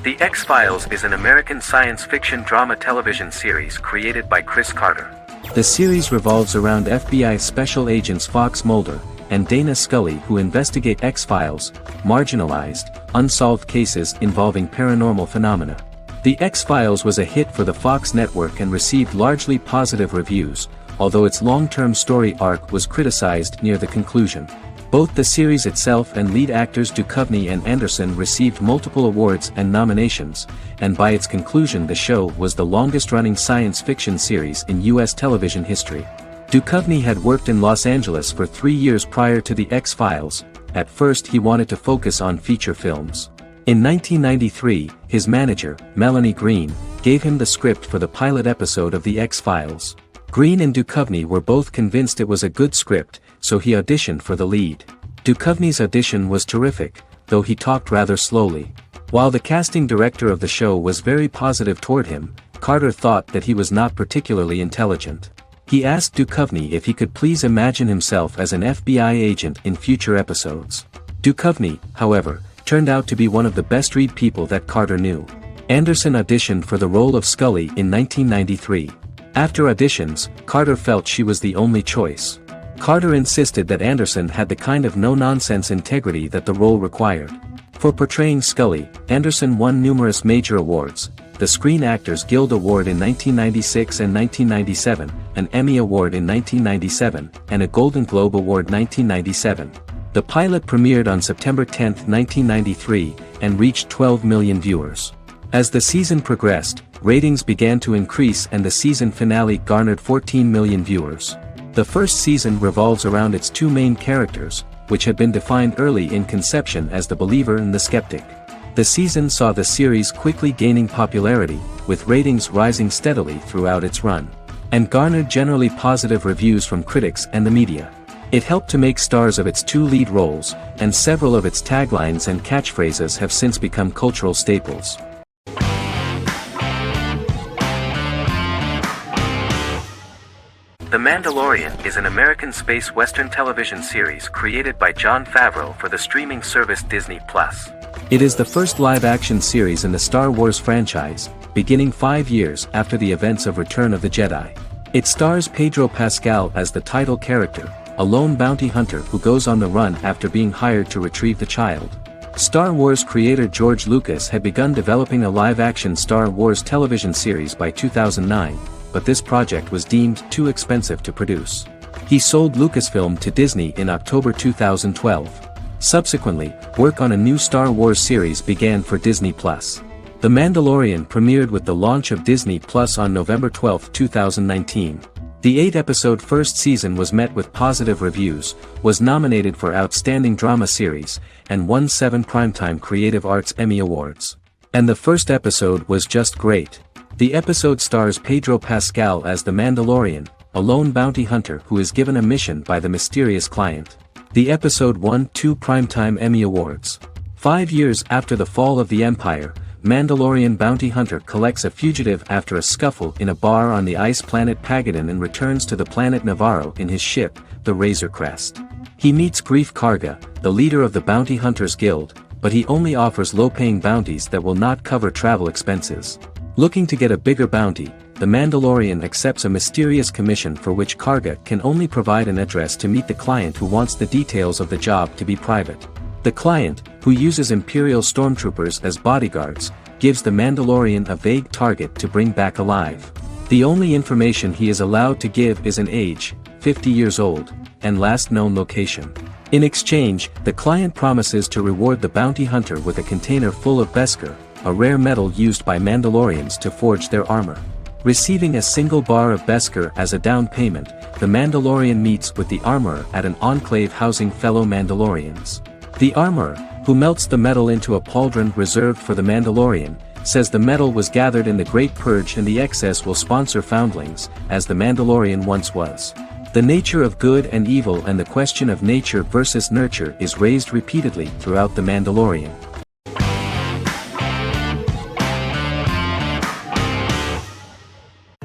The X-Files is an American science fiction drama television series created by Chris Carter. The series revolves around FBI special agents Fox Mulder and Dana Scully who investigate X-Files, marginalized, unsolved cases involving paranormal phenomena. The X-Files was a hit for the Fox network and received largely positive reviews, although its long-term story arc was criticized near the conclusion. Both the series itself and lead actors Duchovny and Anderson received multiple awards and nominations, and by its conclusion the show was the longest-running science fiction series in U.S. television history. Duchovny had worked in Los Angeles for 3 years prior to The X-Files. At first he wanted to focus on feature films. In 1993, his manager, Melanie Green, gave him the script for the pilot episode of The X-Files. Green and Duchovny were both convinced it was a good script, so he auditioned for the lead. Duchovny's audition was terrific, though he talked rather slowly. While the casting director of the show was very positive toward him, Carter thought that he was not particularly intelligent. He asked Duchovny if he could please imagine himself as an FBI agent in future episodes. Duchovny, however, turned out to be one of the best-read people that Carter knew. Anderson auditioned for the role of Scully in 1993. After auditions, Carter felt she was the only choice. Carter insisted that Anderson had the kind of no-nonsense integrity that the role required. For portraying Scully, Anderson won numerous major awards, the Screen Actors Guild Award in 1996 and 1997, an Emmy Award in 1997, and a Golden Globe Award 1997. The pilot premiered on September 10, 1993, and reached 12 million viewers. As the season progressed, ratings began to increase and the season finale garnered 14 million viewers. The first season revolves around its two main characters, which had been defined early in conception as the believer and the skeptic. The season saw the series quickly gaining popularity, with ratings rising steadily throughout its run, and garnered generally positive reviews from critics and the media. It helped to make stars of its two lead roles, and several of its taglines and catchphrases have since become cultural staples. The Mandalorian is an American space western television series created by Jon Favreau for the streaming service Disney+. It is the first live-action series in the Star Wars franchise, beginning 5 years after the events of Return of the Jedi. It stars Pedro Pascal as the title character, a lone bounty hunter who goes on the run after being hired to retrieve the child. Star Wars creator George Lucas had begun developing a live-action Star Wars television series by 2009, but this project was deemed too expensive to produce. He sold Lucasfilm to Disney in October 2012. Subsequently, work on a new Star Wars series began for Disney+. The Mandalorian premiered with the launch of Disney Plus on November 12, 2019. The 8-episode first season was met with positive reviews, was nominated for Outstanding Drama Series, and won 7 Primetime Creative Arts Emmy Awards. And the first episode was just great. The episode stars Pedro Pascal as the Mandalorian, a lone bounty hunter who is given a mission by the mysterious client. The episode won 2 Primetime Emmy Awards. 5 years after the fall of the Empire, Mandalorian bounty hunter collects a fugitive after a scuffle in a bar on the ice planet Pagadan and returns to the planet Navarro in his ship, the Razor Crest. He meets Grief Karga, the leader of the Bounty Hunters Guild, but he only offers low-paying bounties that will not cover travel expenses. Looking to get a bigger bounty, the Mandalorian accepts a mysterious commission for which Karga can only provide an address to meet the client who wants the details of the job to be private. The client, who uses Imperial stormtroopers as bodyguards, gives the Mandalorian a vague target to bring back alive. The only information he is allowed to give is an age, 50 years old, and last known location. In exchange, the client promises to reward the bounty hunter with a container full of Beskar, a rare metal used by Mandalorians to forge their armor. Receiving a single bar of Beskar as a down payment, the Mandalorian meets with the armorer at an enclave housing fellow Mandalorians. The armorer, who melts the metal into a pauldron reserved for the Mandalorian, says the metal was gathered in the Great Purge and the excess will sponsor foundlings, as the Mandalorian once was. The nature of good and evil and the question of nature versus nurture is raised repeatedly throughout The Mandalorian.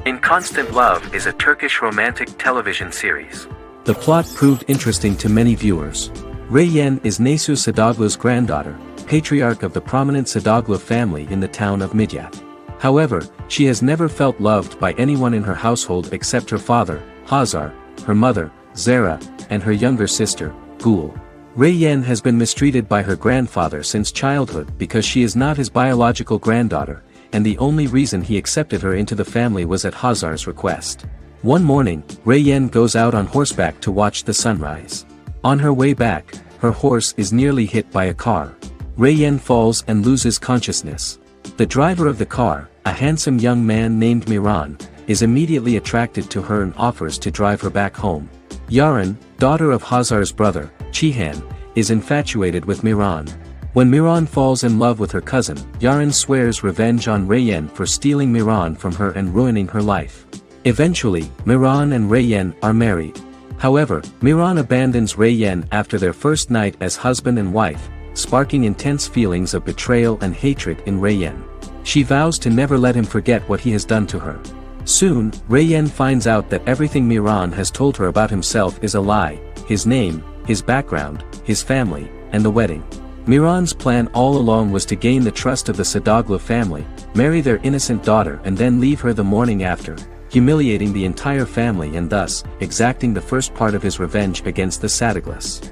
In Constant Love is a Turkish romantic television series. The plot proved interesting to many viewers. Reyyen is Nesu Sadoglu's granddaughter, patriarch of the prominent Sadoglu family in the town of Midyat. However, she has never felt loved by anyone in her household except her father, Hazar, her mother, Zara, and her younger sister, Gul. Reyyen has been mistreated by her grandfather since childhood because she is not his biological granddaughter, and the only reason he accepted her into the family was at Hazar's request. One morning, Reyyen goes out on horseback to watch the sunrise. On her way back, her horse is nearly hit by a car. Reyyen falls and loses consciousness. The driver of the car, a handsome young man named Miran, is immediately attracted to her and offers to drive her back home. Yaren, daughter of Hazar's brother, Chihan, is infatuated with Miran. When Miran falls in love with her cousin, Yaren swears revenge on Reyyen for stealing Miran from her and ruining her life. Eventually, Miran and Reyyen are married. However, Miran abandons Reyyen after their first night as husband and wife, sparking intense feelings of betrayal and hatred in Reyyen. She vows to never let him forget what he has done to her. Soon, Reyyen finds out that everything Miran has told her about himself is a lie: his name, his background, his family, and the wedding. Miran's plan all along was to gain the trust of the Sadoglu family, marry their innocent daughter and then leave her the morning after, humiliating the entire family and thus, exacting the first part of his revenge against the Sadaglus.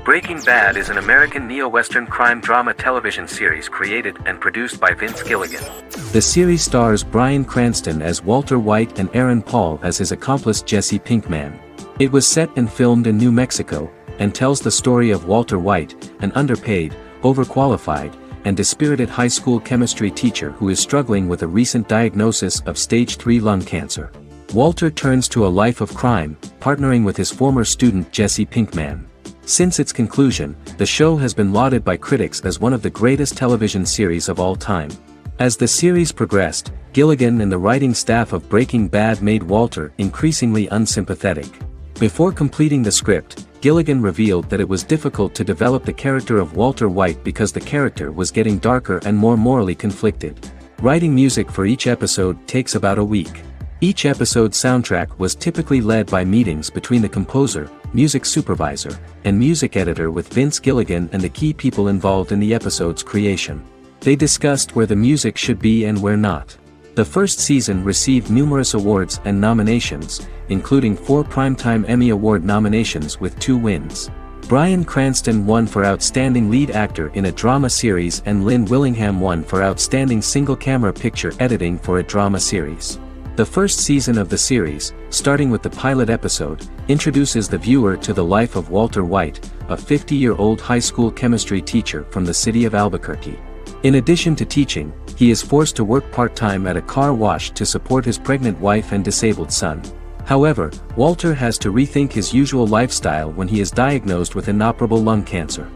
Breaking Bad is an American neo-Western crime drama television series created and produced by Vince Gilligan. The series stars Bryan Cranston as Walter White and Aaron Paul as his accomplice Jesse Pinkman. It was set and filmed in New Mexico, and tells the story of Walter White, an underpaid, overqualified, and dispirited high school chemistry teacher who is struggling with a recent diagnosis of stage 3 lung cancer. Walter turns to a life of crime, partnering with his former student Jesse Pinkman. Since its conclusion, the show has been lauded by critics as one of the greatest television series of all time. As the series progressed, Gilligan and the writing staff of Breaking Bad made Walter increasingly unsympathetic. Before completing the script, Gilligan revealed that it was difficult to develop the character of Walter White because the character was getting darker and more morally conflicted. Writing music for each episode takes about a week. Each episode's soundtrack was typically led by meetings between the composer, music supervisor, and music editor with Vince Gilligan and the key people involved in the episode's creation. They discussed where the music should be and where not. The first season received numerous awards and nominations, including 4 Primetime Emmy Award nominations with 2 wins. Bryan Cranston won for Outstanding Lead Actor in a Drama Series and Lynn Willingham won for Outstanding Single-Camera Picture Editing for a Drama Series. The first season of the series, starting with the pilot episode, introduces the viewer to the life of Walter White, a 50-year-old high school chemistry teacher from the city of Albuquerque. In addition to teaching, he is forced to work part-time at a car wash to support his pregnant wife and disabled son. However, Walter has to rethink his usual lifestyle when he is diagnosed with inoperable lung cancer.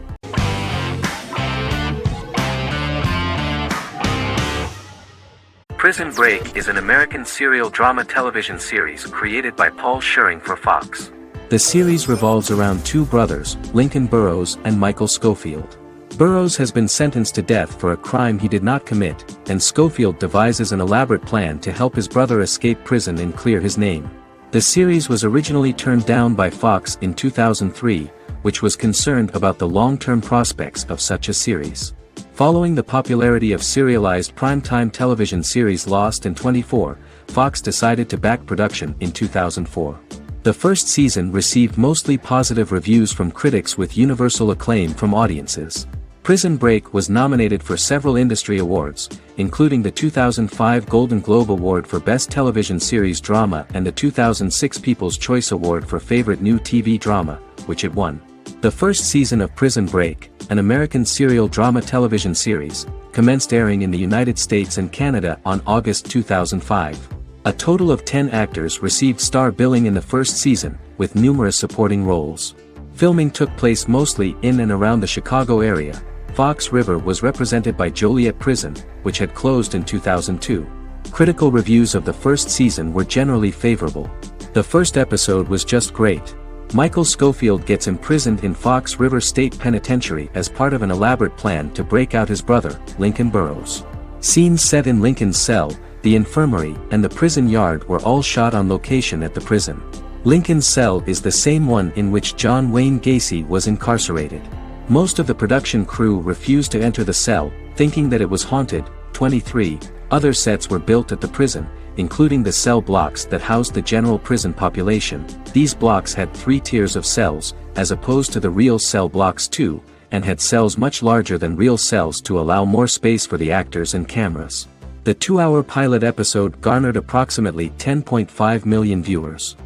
Prison Break is an American serial drama television series created by Paul Scheuring for Fox. The series revolves around 2 brothers, Lincoln Burrows and Michael Schofield. Burrows has been sentenced to death for a crime he did not commit, and Schofield devises an elaborate plan to help his brother escape prison and clear his name. The series was originally turned down by Fox in 2003, which was concerned about the long-term prospects of such a series. Following the popularity of serialized primetime television series Lost and 24, Fox decided to back production in 2004. The first season received mostly positive reviews from critics with universal acclaim from audiences. Prison Break was nominated for several industry awards, including the 2005 Golden Globe Award for Best Television Series Drama and the 2006 People's Choice Award for Favorite New TV Drama, which it won. The first season of Prison Break, an American serial drama television series, commenced airing in the United States and Canada on August 2005. A total of 10 actors received star billing in the first season, with numerous supporting roles. Filming took place mostly in and around the Chicago area. Fox River was represented by Joliet Prison, which had closed in 2002. Critical reviews of the first season were generally favorable. The first episode was just great. Michael Schofield gets imprisoned in Fox River State Penitentiary as part of an elaborate plan to break out his brother, Lincoln Burrows. Scenes set in Lincoln's cell, the infirmary, and the prison yard were all shot on location at the prison. Lincoln's cell is the same one in which John Wayne Gacy was incarcerated. Most of the production crew refused to enter the cell, thinking that it was haunted. 23 other sets were built at the prison, including the cell blocks that housed the general prison population. These blocks had 3 tiers of cells, as opposed to the real cell blocks 2, and had cells much larger than real cells to allow more space for the actors and cameras. The 2-hour pilot episode garnered approximately 10.5 million viewers.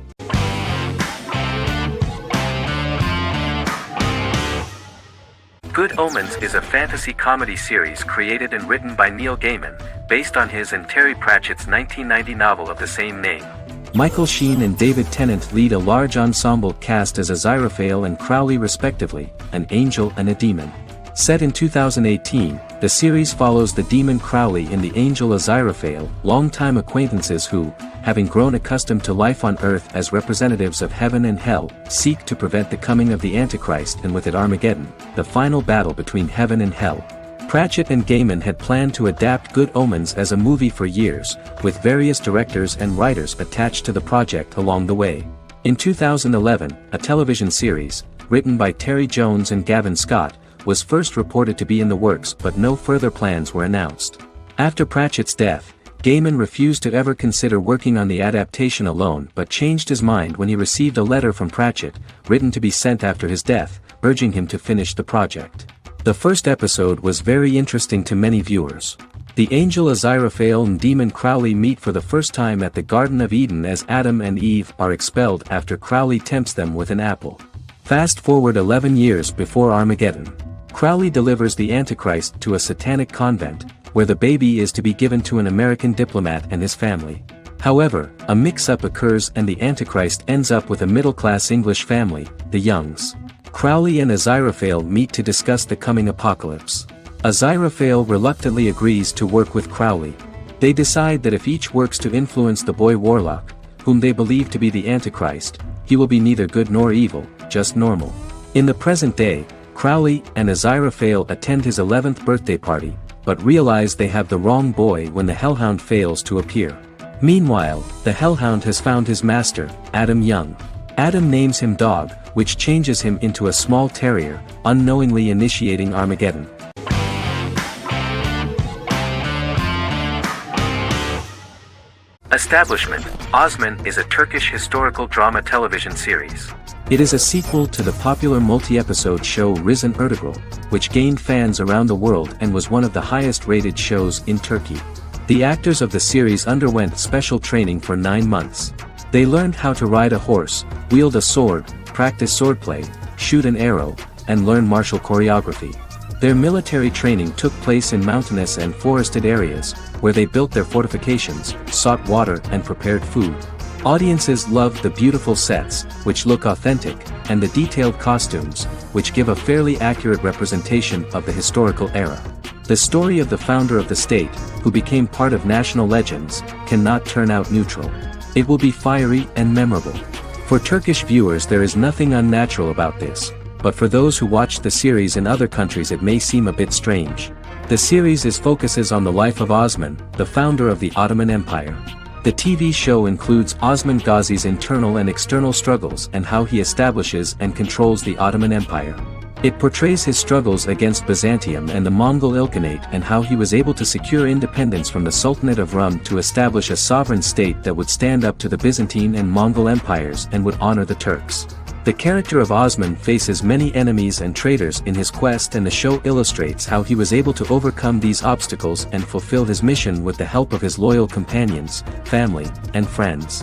Good Omens is a fantasy comedy series created and written by Neil Gaiman, based on his and Terry Pratchett's 1990 novel of the same name. Michael Sheen and David Tennant lead a large ensemble cast as Aziraphale and Crowley respectively, an angel and a demon. Set in 2018, the series follows the demon Crowley and the angel Aziraphale, longtime acquaintances who, having grown accustomed to life on Earth as representatives of heaven and hell, seek to prevent the coming of the Antichrist and with it Armageddon, the final battle between heaven and hell. Pratchett and Gaiman had planned to adapt Good Omens as a movie for years, with various directors and writers attached to the project along the way. In 2011, a television series, written by Terry Jones and Gavin Scott, was first reported to be in the works but no further plans were announced. After Pratchett's death, Gaiman refused to ever consider working on the adaptation alone but changed his mind when he received a letter from Pratchett, written to be sent after his death, urging him to finish the project. The first episode was very interesting to many viewers. The angel Aziraphale and demon Crowley meet for the first time at the Garden of Eden as Adam and Eve are expelled after Crowley tempts them with an apple. Fast forward 11 years before Armageddon. Crowley delivers the Antichrist to a satanic convent, where the baby is to be given to an American diplomat and his family. However, a mix-up occurs and the Antichrist ends up with a middle-class English family, the Youngs. Crowley and Aziraphale meet to discuss the coming apocalypse. Aziraphale reluctantly agrees to work with Crowley. They decide that if each works to influence the boy Warlock, whom they believe to be the Antichrist, he will be neither good nor evil, just normal. In the present day, Crowley and Aziraphale attend his 11th birthday party, but realize they have the wrong boy when the Hellhound fails to appear. Meanwhile, the Hellhound has found his master, Adam Young. Adam names him Dog, which changes him into a small terrier, unknowingly initiating Armageddon. Establishment: Osman is a Turkish historical drama television series. It is a sequel to the popular multi-episode show Risen Ertugrul, which gained fans around the world and was one of the highest-rated shows in Turkey. The actors of the series underwent special training for 9 months. They learned how to ride a horse, wield a sword, practice swordplay, shoot an arrow, and learn martial choreography. Their military training took place in mountainous and forested areas, where they built their fortifications, sought water and prepared food. Audiences loved the beautiful sets, which look authentic, and the detailed costumes, which give a fairly accurate representation of the historical era. The story of the founder of the state, who became part of national legends, cannot turn out neutral. It will be fiery and memorable. For Turkish viewers there is nothing unnatural about this, but for those who watch the series in other countries it may seem a bit strange. The series focuses on the life of Osman, the founder of the Ottoman Empire. The TV show includes Osman Ghazi's internal and external struggles and how he establishes and controls the Ottoman Empire. It portrays his struggles against Byzantium and the Mongol Ilkhanate and how he was able to secure independence from the Sultanate of Rum to establish a sovereign state that would stand up to the Byzantine and Mongol empires and would honor the Turks. The character of Osman faces many enemies and traitors in his quest, and the show illustrates how he was able to overcome these obstacles and fulfill his mission with the help of his loyal companions, family, and friends.